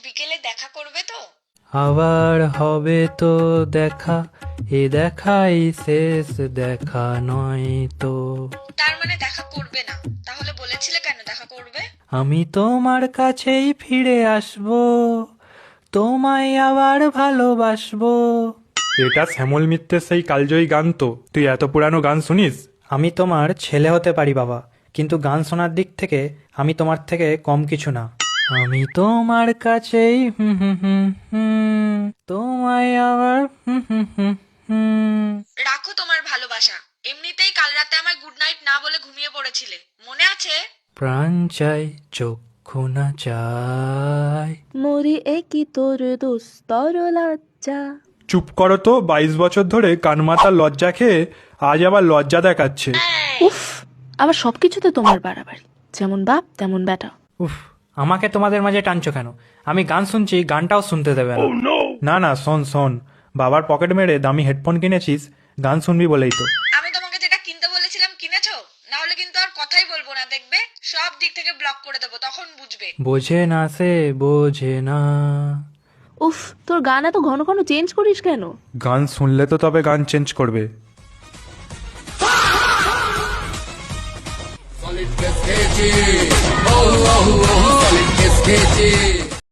বিকেলে দেখা করবে তো? আবার হবে তো দেখা, এ দেখাই শেষ দেখা নয় তো। তার মানে দেখা করবে না? তাহলে বলেছিলে কেন দেখা করবে? আমি তোমার কাছেই ফিরে আসবো, তোমায় আবার ভালোবাসবো। এটা শ্যামল মিত্রের সেই কালজয়ী গান তো? তুই এত পুরানো গান শুনিস? আমি তোমার ছেলে হতে পারি বাবা, কিন্তু গান শোনার দিক থেকে আমি তোমার থেকে কম কিছু না। আমি তোমার কাছেই হুম হুম হুম হুম, তোমায় আবার হুম হুম হুম হুম। রাখো তোমার ভালোবাসা। এমনিতেই কাল রাতে আমায় গুড নাইট না বলে ঘুমিয়ে পড়েছিলে, মনে আছে? প্রাণ চাই চক্ষু না চাই। মরি একই তোর দুস্তর লজ্জা। চুপ করো তো, 22 বছর ধরে কানমাতা লজ্জা খেয়ে আজ আবার লজ্জা দেখাচ্ছে। উফ, আবার সবকিছুতে তোমার বাড়াবাড়ি, যেমন বাপ তেমন বেটা। উফ, আমাকে তোমাদের মাঝে টানছো কেন? আমি গান শুনছি, গানটাও শুনতে দেবে না। না না, শোন শোন, বাবার পকেট মেরে দামি হেডফোন কিনেছিস, গান শুনবি বলেই তো। আমি তোমাকে যেটা কিনতে বলেছিলাম কিনেছো? না হলে কিন্তু আর কথাই বলবো না, দেখবে সব দিক থেকে ব্লক করে দেবো, তখন বুঝবে। বোঝে না সে বোঝে না। উফ, তোর গান এত ঘন ঘন চেঞ্জ করিস কেন? গান শুনলে তো তবে গান চেঞ্জ করবে। Solid KG. Oh, oh, oh, solid KG.